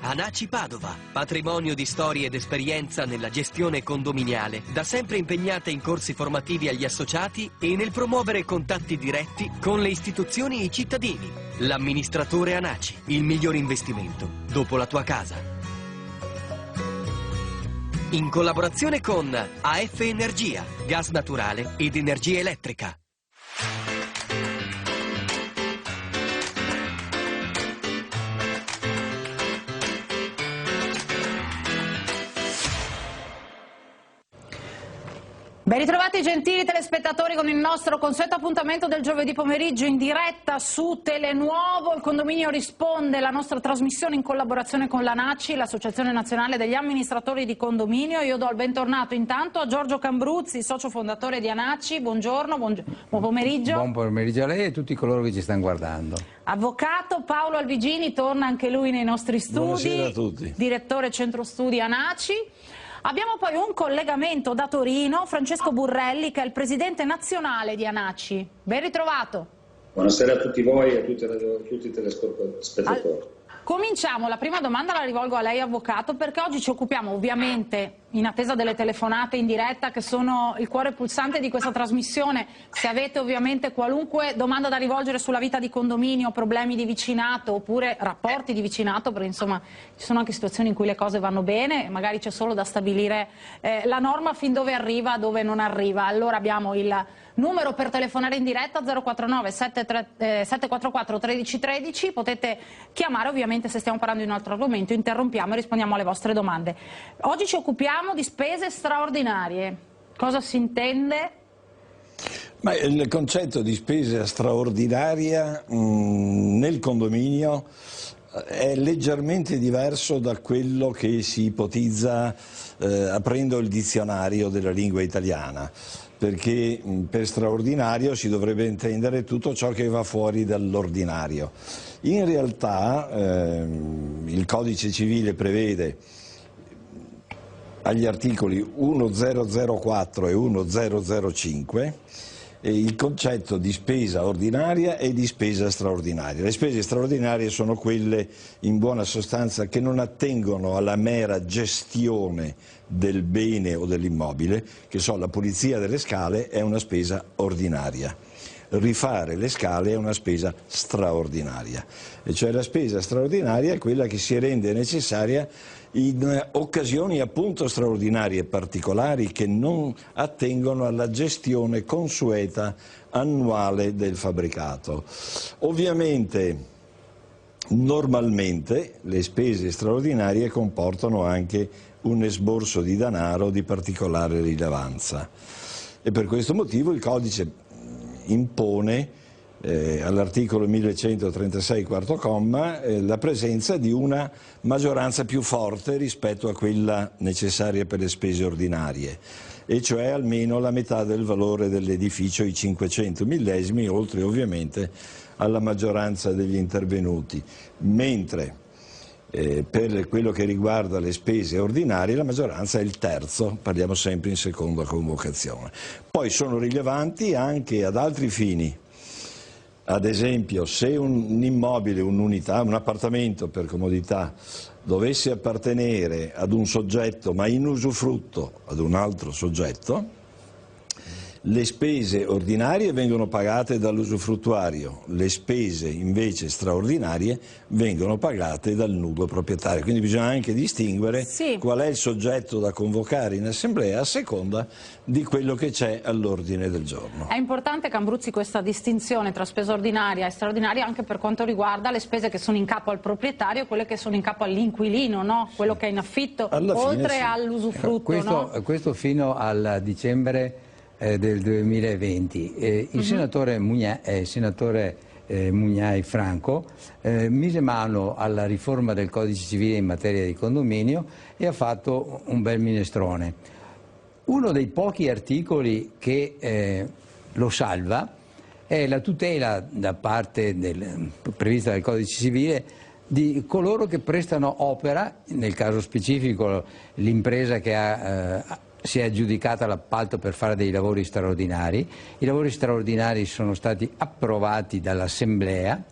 Anaci Padova, patrimonio di storie ed esperienza nella gestione condominiale, da sempre impegnata in corsi formativi agli associati e nel promuovere contatti diretti con le istituzioni e i cittadini. L'amministratore Anaci, il miglior investimento dopo la tua casa. In collaborazione con AF Energia, gas naturale ed energia elettrica. Ben ritrovati gentili telespettatori con il nostro consueto appuntamento del giovedì pomeriggio in diretta su Telenuovo. Il condominio risponde, la nostra trasmissione in collaborazione con l'ANACI, l'Associazione Nazionale degli Amministratori di Condominio. Io do il bentornato intanto a Giorgio Cambruzzi, socio fondatore di ANACI. Buongiorno, buon pomeriggio. Buon pomeriggio a lei e a tutti coloro che ci stanno guardando. Avvocato Paolo Albigini, torna anche lui nei nostri studi. Buonasera a tutti. Direttore Centro Studi ANACI. Abbiamo poi un collegamento da Torino, Francesco Burrelli, che è il presidente nazionale di ANACI. Ben ritrovato. Buonasera a tutti voi e a tutti i telespettatori. Cominciamo, la prima domanda la rivolgo a lei avvocato, perché oggi ci occupiamo ovviamente, in attesa delle telefonate in diretta che sono il cuore pulsante di questa trasmissione. Se avete ovviamente qualunque domanda da rivolgere sulla vita di condominio, problemi di vicinato oppure rapporti di vicinato, perché insomma ci sono anche situazioni in cui le cose vanno bene, magari c'è solo da stabilire la norma fin dove arriva, dove non arriva. Allora abbiamo il numero per telefonare in diretta 049 744 1313, potete chiamare ovviamente se stiamo parlando di un altro argomento, interrompiamo e rispondiamo alle vostre domande. Oggi ci occupiamo di spese straordinarie. Cosa si intende? Ma il concetto di spesa straordinaria nel condominio è leggermente diverso da quello che si ipotizza aprendo il dizionario della lingua italiana, perché per straordinario si dovrebbe intendere tutto ciò che va fuori dall'ordinario. In realtà il Codice Civile prevede agli articoli 1004 e 1005 il concetto di spesa ordinaria e di spesa straordinaria. Le spese straordinarie sono quelle, in buona sostanza, che non attengono alla mera gestione del bene o dell'immobile, che so, la pulizia delle scale è una spesa ordinaria. Rifare le scale è una spesa straordinaria, e cioè la spesa straordinaria è quella che si rende necessaria in occasioni appunto straordinarie e particolari che non attengono alla gestione consueta annuale del fabbricato. Ovviamente, normalmente le spese straordinarie comportano anche un esborso di denaro di particolare rilevanza e per questo motivo il codice impone all'articolo 1136 quarto comma la presenza di una maggioranza più forte rispetto a quella necessaria per le spese ordinarie, e cioè almeno la metà del valore dell'edificio, i 500 millesimi, oltre ovviamente alla maggioranza degli intervenuti, mentre per quello che riguarda le spese ordinarie la maggioranza è il terzo, parliamo sempre in seconda convocazione. Poi sono rilevanti anche ad altri fini. Ad esempio, se un immobile, un'unità, un appartamento per comodità dovesse appartenere ad un soggetto ma in usufrutto ad un altro soggetto, le spese ordinarie vengono pagate dall'usufruttuario, le spese invece straordinarie vengono pagate dal nudo proprietario. Quindi bisogna anche distinguere qual è il soggetto da convocare in assemblea a seconda di quello che c'è all'ordine del giorno. È importante, Cambruzzi, questa distinzione tra spesa ordinaria e straordinaria anche per quanto riguarda le spese che sono in capo al proprietario e quelle che sono in capo all'inquilino, no? Quello che è in affitto, oltre all'usufrutto. Questo fino al dicembre del 2020. Il senatore Mugnai Franco mise mano alla riforma del Codice Civile in materia di condominio e ha fatto un bel minestrone. Uno dei pochi articoli che lo salva è la tutela da parte prevista dal Codice Civile di coloro che prestano opera, nel caso specifico l'impresa che si è aggiudicata l'appalto per fare dei lavori straordinari. I lavori straordinari sono stati approvati dall'Assemblea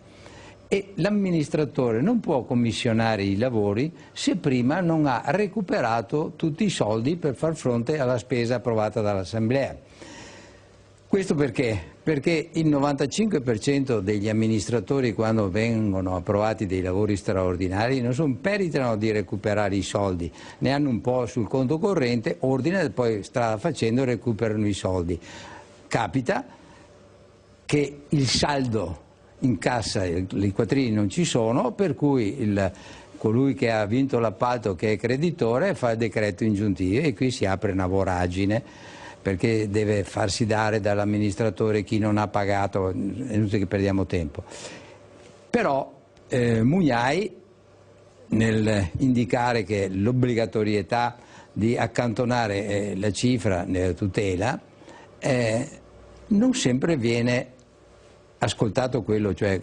e l'amministratore non può commissionare i lavori se prima non ha recuperato tutti i soldi per far fronte alla spesa approvata dall'Assemblea. Questo perché? Perché il 95% degli amministratori, quando vengono approvati dei lavori straordinari, non meritano di recuperare i soldi, ne hanno un po' sul conto corrente, ordinano e poi strada facendo recuperano i soldi. Capita che il saldo in cassa, i quattrini non ci sono, per cui colui che ha vinto l'appalto, che è creditore, fa il decreto ingiuntivo e qui si apre una voragine, perché deve farsi dare dall'amministratore chi non ha pagato, è inutile che perdiamo tempo. Però Mugnai, nel indicare che l'obbligatorietà di accantonare la cifra nella tutela, non sempre viene ascoltato quello, cioè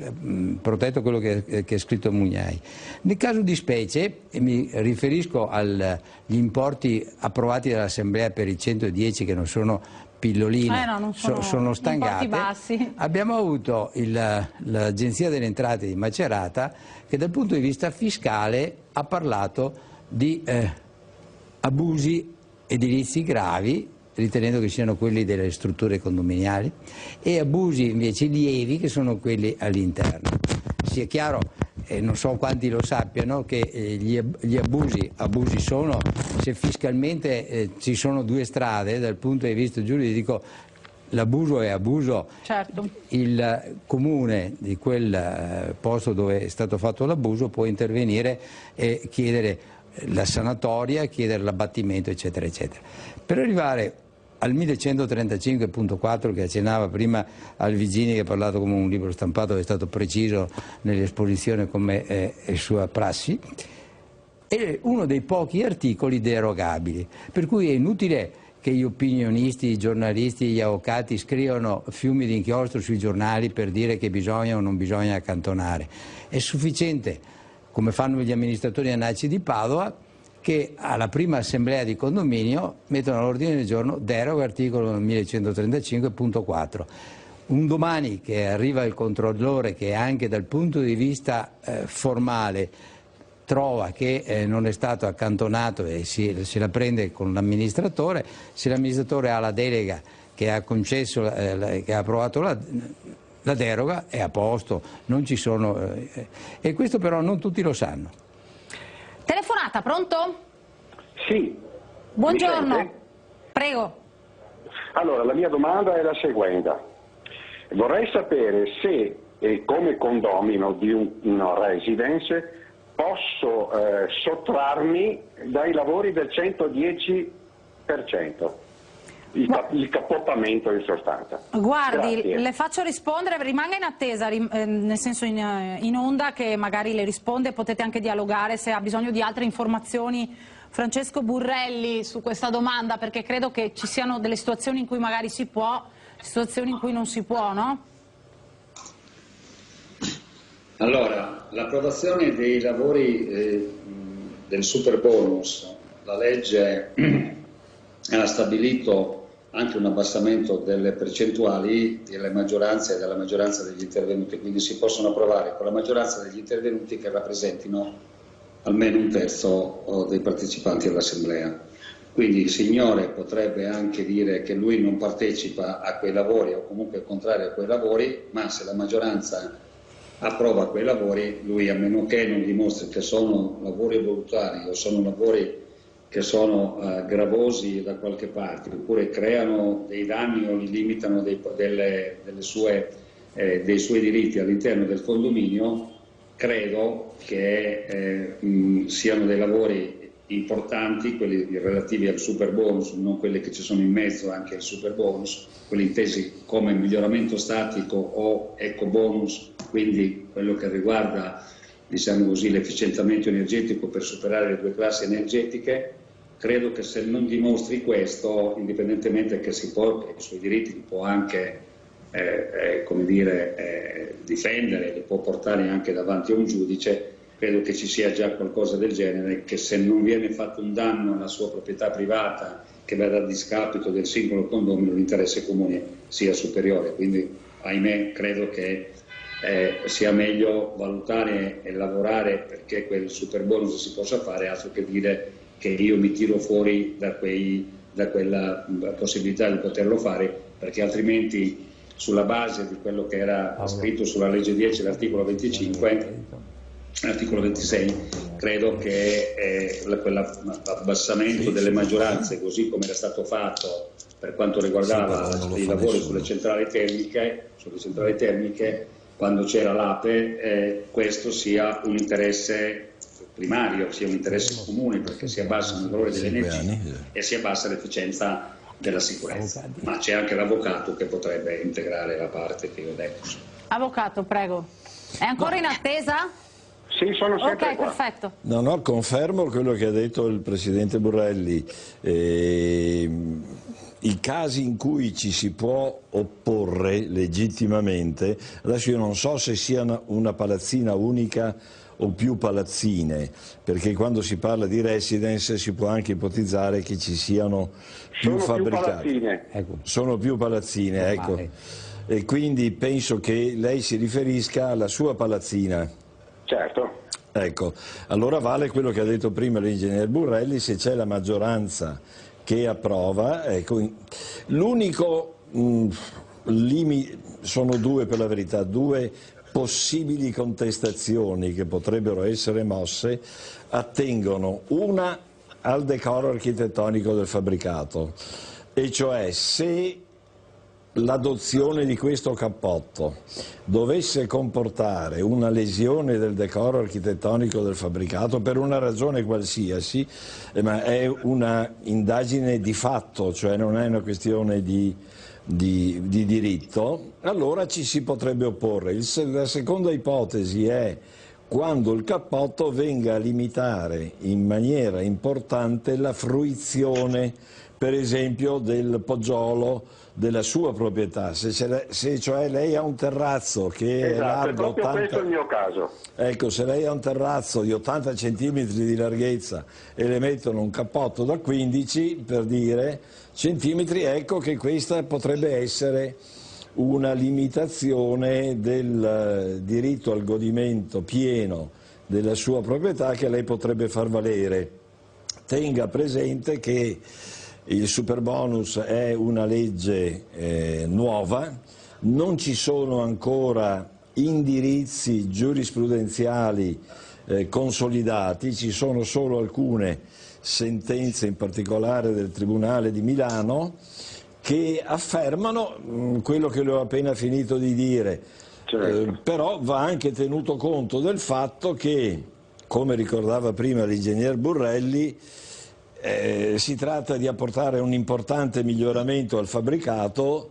protetto quello che è scritto Mugnai. Nel caso di specie, e mi riferisco agli importi approvati dall'Assemblea per i 110 che non sono pilloline, non sono stangate, bassi. abbiamo avuto l'Agenzia delle Entrate di Macerata che dal punto di vista fiscale ha parlato di abusi edilizi gravi, ritenendo che siano quelli delle strutture condominiali, e abusi invece lievi che sono quelli all'interno. Sia chiaro, non so quanti lo sappiano, che gli abusi sono, se fiscalmente ci sono due strade, dal punto di vista giuridico l'abuso è abuso. Certo. Il comune di quel posto dove è stato fatto l'abuso può intervenire e chiedere la sanatoria, chiedere l'abbattimento, eccetera, eccetera. Per arrivare al 1135.4 che accennava prima Alvigini, che ha parlato come un libro stampato, è stato preciso nell'esposizione come è sua prassi, è uno dei pochi articoli derogabili, per cui è inutile che gli opinionisti, i giornalisti, gli avvocati scrivano fiumi di inchiostro sui giornali per dire che bisogna o non bisogna accantonare. È sufficiente, come fanno gli amministratori ANACI di Padova, che alla prima assemblea di condominio mettono all'ordine del giorno deroga articolo 1135.4. Un domani che arriva il controllore che anche dal punto di vista formale trova che non è stato accantonato e se la prende con l'amministratore, se l'amministratore ha la delega che ha concesso, che ha approvato la deroga, è a posto, non ci sono, e questo però non tutti lo sanno. Telefonata, pronto? Sì. Buongiorno, prego. Allora, la mia domanda è la seguente. Vorrei sapere se, come condomino di una residence, posso sottrarmi dai lavori del 110%, il cappottamento in sostanza. Guardi, Grazie. le faccio rispondere, rimanga in attesa, nel senso in onda, che magari le risponde, potete anche dialogare se ha bisogno di altre informazioni. Francesco Burrelli, su questa domanda, perché credo che ci siano delle situazioni in cui magari si può, situazioni in cui non si può, no? Allora, l'approvazione dei lavori del super bonus, la legge ha stabilito anche un abbassamento delle percentuali delle maggioranze e della maggioranza degli intervenuti, quindi si possono approvare con la maggioranza degli intervenuti che rappresentino almeno un terzo dei partecipanti all'assemblea. Quindi il signore potrebbe anche dire che lui non partecipa a quei lavori o comunque è contrario a quei lavori, ma se la maggioranza approva quei lavori, lui, a meno che non dimostri che sono lavori volontari o sono lavori che sono gravosi da qualche parte, oppure creano dei danni o li limitano dei suoi diritti all'interno del condominio, credo che siano dei lavori importanti, quelli relativi al super bonus, non quelli che ci sono in mezzo anche al super bonus, quelli intesi come miglioramento statico o eco bonus, quindi quello che riguarda, diciamo così, l'efficientamento energetico per superare le due classi energetiche. Credo che se non dimostri questo, indipendentemente che si porti i suoi diritti, li può anche difendere, li può portare anche davanti a un giudice, credo che ci sia già qualcosa del genere, che se non viene fatto un danno alla sua proprietà privata che vada a discapito del singolo condominio, l'interesse comune sia superiore. Quindi, ahimè, credo che sia meglio valutare e lavorare perché quel super bonus si possa fare, altro che dire che io mi tiro fuori da quella possibilità di poterlo fare, perché altrimenti sulla base di quello che era scritto sulla legge 10, l'articolo 25, l'articolo 26, credo che quell'abbassamento delle maggioranze, così come era stato fatto per quanto riguardava i lavori sulle centrali termiche, quando c'era l'APE, questo sia un interesse primario, sia un interesse comune, perché si abbassano i valori dell'energia e si abbassa l'efficienza della sicurezza. Ma c'è anche l'avvocato che potrebbe integrare la parte che io ho detto. Avvocato, prego. È ancora in attesa? Sì, sono sempre Ok, qua. perfetto. No, confermo quello che ha detto il Presidente Burrelli. I casi in cui ci si può opporre legittimamente, adesso io non so se sia una palazzina unica o più palazzine, perché quando si parla di residence si può anche ipotizzare che ci siano più fabbricati. Sono più palazzine, ecco. E quindi penso che lei si riferisca alla sua palazzina. Certo. Ecco, allora vale quello che ha detto prima l'ingegner Burrelli: se c'è la maggioranza che approva, ecco, l'unico limite, sono due per la verità, due possibili contestazioni che potrebbero essere mosse, attengono una al decoro architettonico del fabbricato, e cioè se l'adozione di questo cappotto dovesse comportare una lesione del decoro architettonico del fabbricato per una ragione qualsiasi, ma è una indagine di fatto, cioè non è una questione di diritto, allora ci si potrebbe opporre. La seconda ipotesi è quando il cappotto venga a limitare in maniera importante la fruizione, per esempio, del poggiolo della sua proprietà. Se cioè lei ha un terrazzo che è largo, è proprio questo il mio caso. Ecco, se lei ha un terrazzo di 80 cm di larghezza e le mettono un cappotto da 15, per dire, centimetri, ecco che questa potrebbe essere una limitazione del diritto al godimento pieno della sua proprietà che lei potrebbe far valere. Tenga presente che il superbonus è una legge nuova, non ci sono ancora indirizzi giurisprudenziali consolidati, ci sono solo alcune sentenze, in particolare del Tribunale di Milano, che affermano quello che le ho appena finito di dire. Certo. Però va anche tenuto conto del fatto che, come ricordava prima l'ingegner Burrelli, si tratta di apportare un importante miglioramento al fabbricato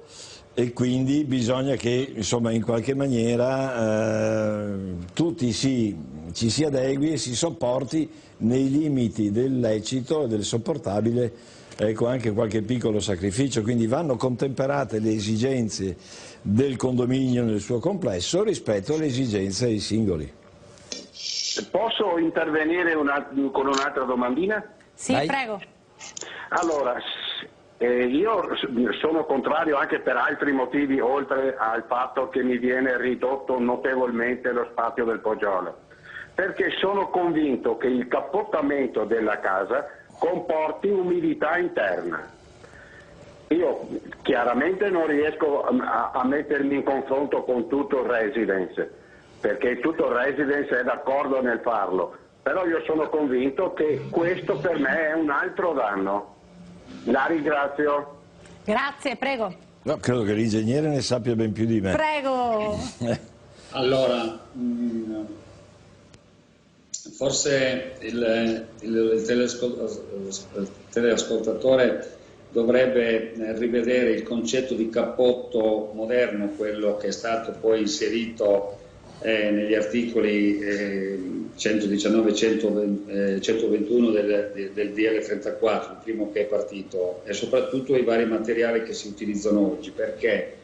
e quindi bisogna che, insomma, in qualche maniera tutti ci si adegui e si sopporti nei limiti del lecito e del sopportabile, ecco, anche qualche piccolo sacrificio, quindi vanno contemperate le esigenze del condominio nel suo complesso rispetto alle esigenze dei singoli. Posso intervenire con un'altra domandina? Sì, Vai. prego. Allora, io sono contrario anche per altri motivi, oltre al fatto che mi viene ridotto notevolmente lo spazio del poggiolo, perché sono convinto che il cappottamento della casa comporti umidità interna. Io chiaramente non riesco a mettermi in confronto con tutto il residence, perché tutto il residence è d'accordo nel farlo, però io sono convinto che questo per me è un altro danno. La ringrazio. Grazie, prego. No, credo che l'ingegnere ne sappia ben più di me. Prego. Allora, forse il teleascoltatore dovrebbe rivedere il concetto di cappotto moderno, quello che è stato poi inserito negli articoli 119 e 121 del DL 34, il primo che è partito, e soprattutto i vari materiali che si utilizzano oggi. Perché?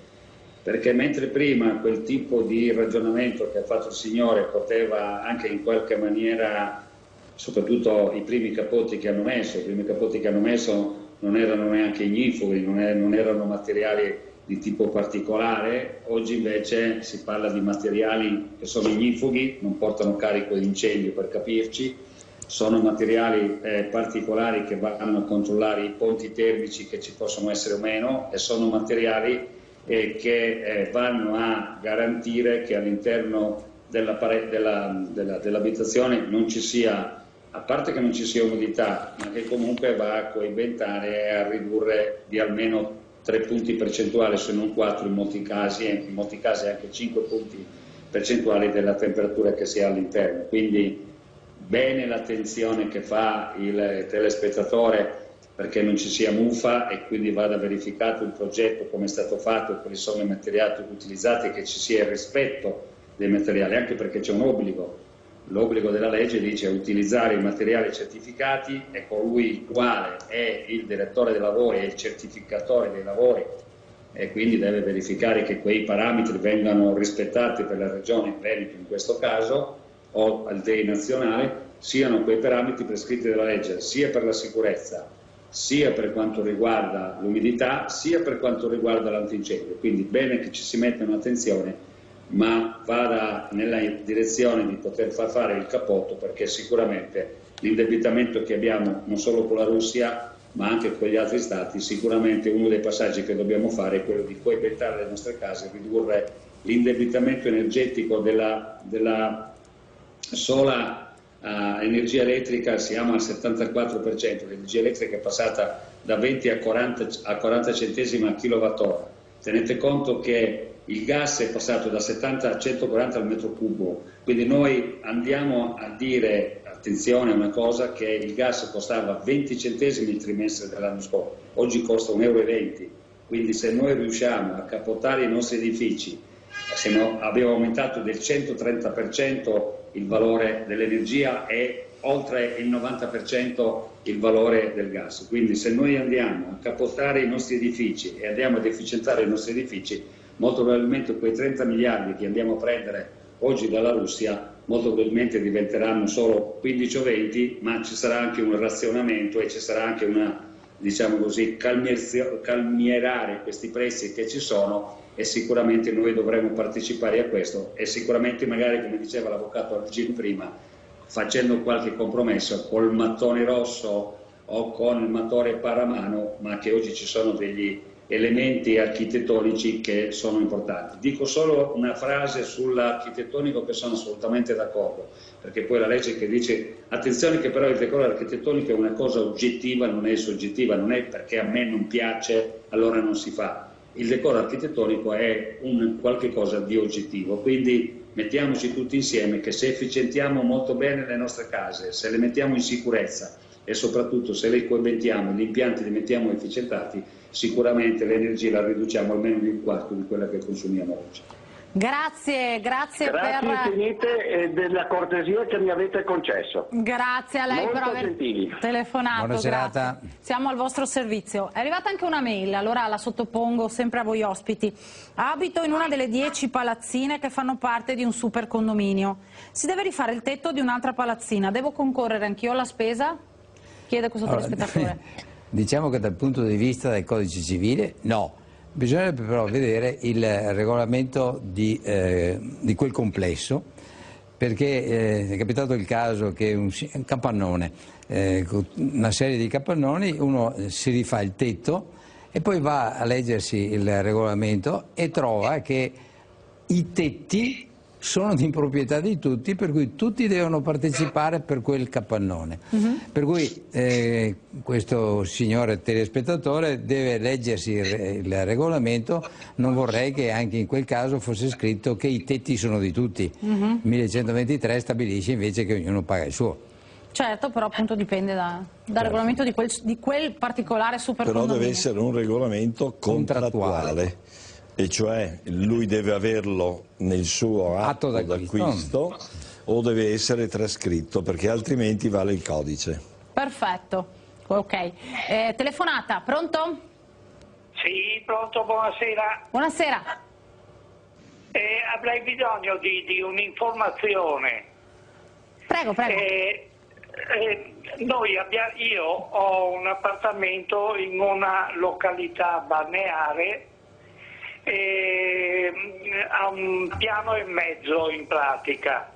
Perché mentre prima quel tipo di ragionamento che ha fatto il signore poteva anche in qualche maniera, soprattutto i primi cappotti che hanno messo non erano neanche ignifughi, non erano materiali di tipo particolare. Oggi invece si parla di materiali che sono ignifughi, non portano carico di incendio, per capirci, sono materiali particolari che vanno a controllare i ponti termici che ci possono essere o meno, e sono materiali che vanno a garantire che all'interno dell'abitazione non ci sia, a parte che non ci sia umidità, ma che comunque va a coibentare e a ridurre di almeno 3 punti percentuali, se non 4 in molti casi anche 5 punti percentuali della temperatura che si ha all'interno. Quindi bene l'attenzione che fa il telespettatore perché non ci sia muffa, e quindi vada verificato il progetto, come è stato fatto, quali sono i materiali utilizzati, e che ci sia il rispetto dei materiali, anche perché c'è un obbligo. L'obbligo della legge dice utilizzare i materiali certificati, e colui il quale è il direttore dei lavori e il certificatore dei lavori, e quindi deve verificare che quei parametri vengano rispettati per la regione Veneto in questo caso, o al DEI nazionale, siano quei parametri prescritti dalla legge, sia per la sicurezza, sia per quanto riguarda l'umidità, sia per quanto riguarda l'antincendio. Quindi bene che ci si metta un'attenzione, ma vada nella direzione di poter far fare il cappotto, perché sicuramente l'indebitamento che abbiamo non solo con la Russia ma anche con gli altri stati, sicuramente uno dei passaggi che dobbiamo fare è quello di coibentare le nostre case, ridurre l'indebitamento energetico della sola energia elettrica. Siamo al 74%, l'energia elettrica è passata da 20 a 40 centesimi a kilowattora. Tenete conto che il gas è passato da 70 a 140 al metro cubo, quindi noi andiamo a dire, attenzione a una cosa, che il gas costava 20 centesimi il trimestre dell'anno scorso, oggi costa 1,20 euro, quindi se noi riusciamo a capotare i nostri edifici, se no, abbiamo aumentato del 130% il valore dell'energia e oltre il 90% il valore del gas, quindi se noi andiamo a capotare i nostri edifici e andiamo ad efficientare i nostri edifici, molto probabilmente quei 30 miliardi che andiamo a prendere oggi dalla Russia molto probabilmente diventeranno solo 15 o 20, ma ci sarà anche un razionamento e ci sarà anche una, diciamo così, calmierare questi prezzi che ci sono, e sicuramente noi dovremo partecipare a questo, e sicuramente magari, come diceva l'avvocato Argini prima, facendo qualche compromesso col mattone rosso o con il mattone paramano, ma che oggi ci sono degli elementi architettonici che sono importanti. Dico solo una frase sull'architettonico, che sono assolutamente d'accordo, perché poi la legge che dice, attenzione che però il decoro architettonico è una cosa oggettiva, non è soggettiva, non è perché a me non piace allora non si fa. Il decoro architettonico è un qualche cosa di oggettivo, quindi mettiamoci tutti insieme che se efficientiamo molto bene le nostre case, se le mettiamo in sicurezza e soprattutto se le coibentiamo, gli impianti li mettiamo efficientati, sicuramente l'energia la riduciamo almeno di un quarto di quella che consumiamo oggi. Grazie per... infinite della cortesia che mi avete concesso. Grazie a lei Molto per aver gentili. telefonato. Buona serata. Siamo al vostro servizio. È arrivata anche una mail, allora la sottopongo sempre a voi ospiti. Abito in una delle 10 palazzine che fanno parte di un super condominio. Si deve rifare il tetto di un'altra palazzina. Devo concorrere anch'io alla spesa? Chiede questo telespettatore. Diciamo che dal punto di vista del codice civile no. Bisognerebbe però vedere il regolamento di quel complesso, perché è capitato il caso che un capannone, una serie di capannoni, uno si rifà il tetto e poi va a leggersi il regolamento e trova che i tetti sono di proprietà di tutti, per cui tutti devono partecipare per quel capannone. Per cui questo signore telespettatore deve leggersi il regolamento. Non vorrei che anche in quel caso fosse scritto che i tetti sono di tutti. 1123 stabilisce invece che ognuno paga il suo. Certo, però appunto dipende dal regolamento di quel particolare super Però condominio. deve essere un regolamento contrattuale. E cioè lui deve averlo nel suo atto d'acquisto o deve essere trascritto, perché altrimenti vale il codice. Perfetto, ok. Telefonata, pronto? Sì, pronto, buonasera. Buonasera. Avrei bisogno di un'informazione. Prego. Io ho un appartamento in una località balneare a un piano e mezzo in pratica.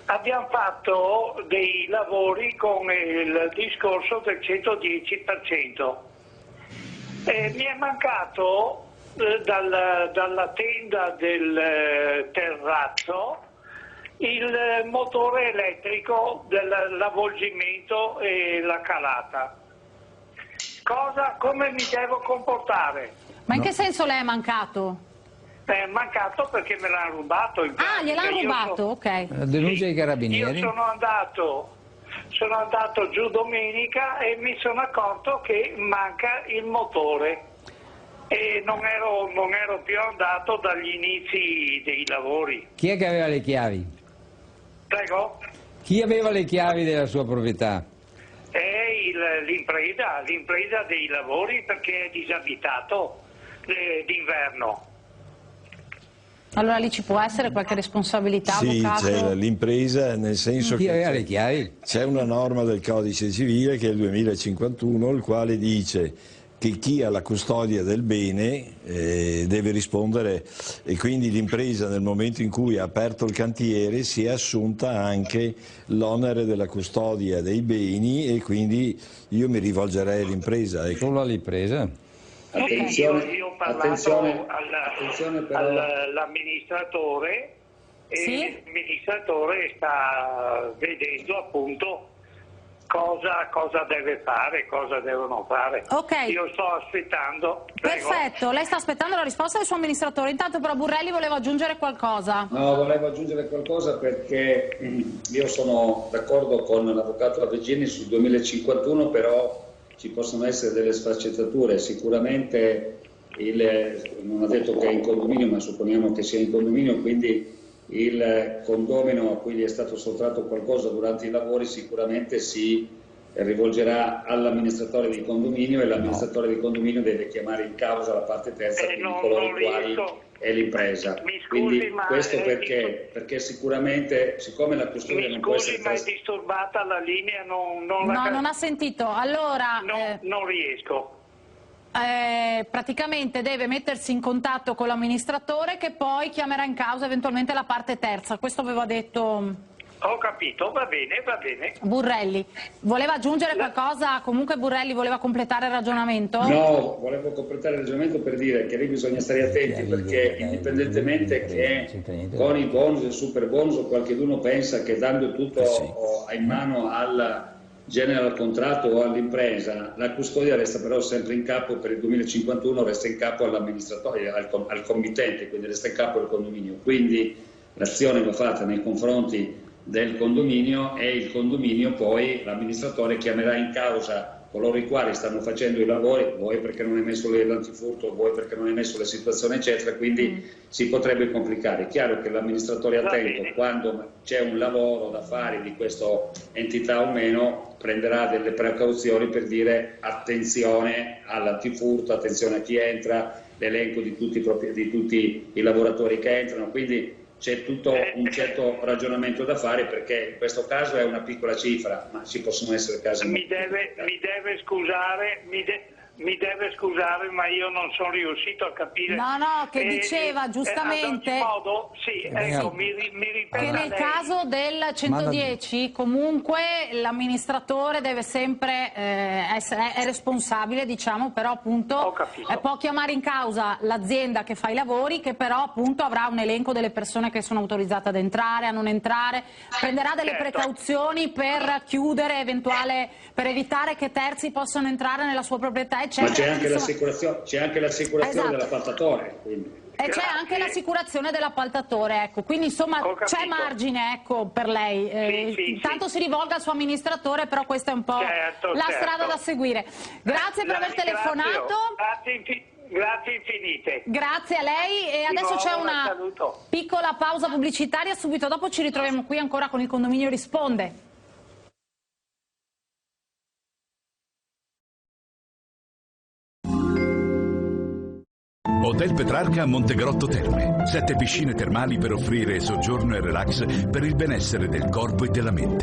Abbiamo fatto dei lavori con il discorso del 110%. Mi è mancato dalla tenda del terrazzo il motore elettrico dell'avvolgimento e la calata. Come mi devo comportare? Ma in che senso le è mancato? È mancato perché me l'hanno rubato. Gliel'hanno rubato, ok. Denuncia ai carabinieri. Io sono andato giù domenica e mi sono accorto che manca il motore e non ero più andato dagli inizi dei lavori. Chi è che aveva le chiavi? Prego? Chi aveva le chiavi della sua proprietà? È l'impresa dei lavori, perché è disabitato d'inverno. Allora lì ci può essere qualche responsabilità, Sì, avvocato? c'è l'impresa, nel senso Chi che aveva le chiavi? c'è una norma del Codice Civile, che è il 2051, il quale dice che chi ha la custodia del bene deve rispondere, e quindi l'impresa, nel momento in cui ha aperto il cantiere, si è assunta anche l'onere della custodia dei beni, e quindi io mi rivolgerei all'impresa. Solo all'impresa? Attenzione, Io ho parlato attenzione però. all'amministratore e Sì? l'amministratore sta vedendo appunto cosa deve fare, cosa devono fare. Ok. Io sto aspettando. Prego. Perfetto, lei sta aspettando la risposta del suo amministratore. Intanto però Burrelli voleva aggiungere qualcosa. No, volevo aggiungere qualcosa perché io sono d'accordo con l'avvocato Lavegini sul 2051, però ci possono essere delle sfaccettature. Sicuramente non ha detto che è in condominio, ma supponiamo che sia in condominio, quindi il condomino a cui gli è stato sottratto qualcosa durante i lavori sicuramente si rivolgerà all'amministratore di condominio, e l'amministratore di condominio deve chiamare in causa la parte terza, quindi coloro i quali è l'impresa. Mi scusi, Quindi ma questo perché sicuramente, siccome la custodia non può essere ma è disturbata la linea, Non ha sentito. Allora, non riesco. praticamente deve mettersi in contatto con l'amministratore, che poi chiamerà in causa eventualmente la parte terza. Questo aveva detto Ho capito, va bene. Burrelli. Voleva aggiungere qualcosa? Comunque Burrelli voleva completare il ragionamento? No, volevo completare il ragionamento per dire che lì bisogna stare attenti, perché indipendentemente che con i bonus e super bonus o qualcheduno pensa che dando tutto in mano al general contratto o all'impresa, la custodia resta però sempre in capo, per il 2051 resta in capo all'amministratore, al committente, quindi resta in capo al condominio. Quindi l'azione va fatta nei confronti del condominio, e il condominio poi, l'amministratore, chiamerà in causa coloro i quali stanno facendo i lavori, vuoi perché non hai messo l'antifurto, vuoi perché non hai messo le situazioni eccetera, quindi si potrebbe complicare. È chiaro che l'amministratore è attento, quando c'è un lavoro da fare di questa entità o meno, prenderà delle precauzioni per dire attenzione all'antifurto, attenzione a chi entra, l'elenco di tutti i lavoratori che entrano, quindi c'è tutto un certo ragionamento da fare, perché in questo caso è una piccola cifra, ma ci possono essere casi. Mi deve scusare, ma io non sono riuscito a capire. No, che diceva giustamente ad ogni modo, sì, ecco, mi ripeta che nel lei. caso del 110 comunque l'amministratore deve sempre è responsabile, diciamo, però appunto può chiamare in causa l'azienda che fa i lavori, che però appunto avrà un elenco delle persone che sono autorizzate ad entrare, a non entrare, prenderà delle precauzioni per chiudere per evitare che terzi possano entrare nella sua proprietà. Ma c'è anche l'assicurazione dell'appaltatore. E c'è anche l'assicurazione dell'appaltatore, ecco. Quindi insomma c'è margine, ecco, per lei. Intanto si rivolga al suo amministratore, però questa è un po' la strada da seguire. Grazie per aver telefonato. Grazie infinite. Grazie a lei, e adesso c'è una piccola pausa pubblicitaria, subito dopo ci ritroviamo qui ancora con il Condominio Risponde. Hotel Petrarca a Montegrotto Terme. 7 piscine termali per offrire soggiorno e relax per il benessere del corpo e della mente.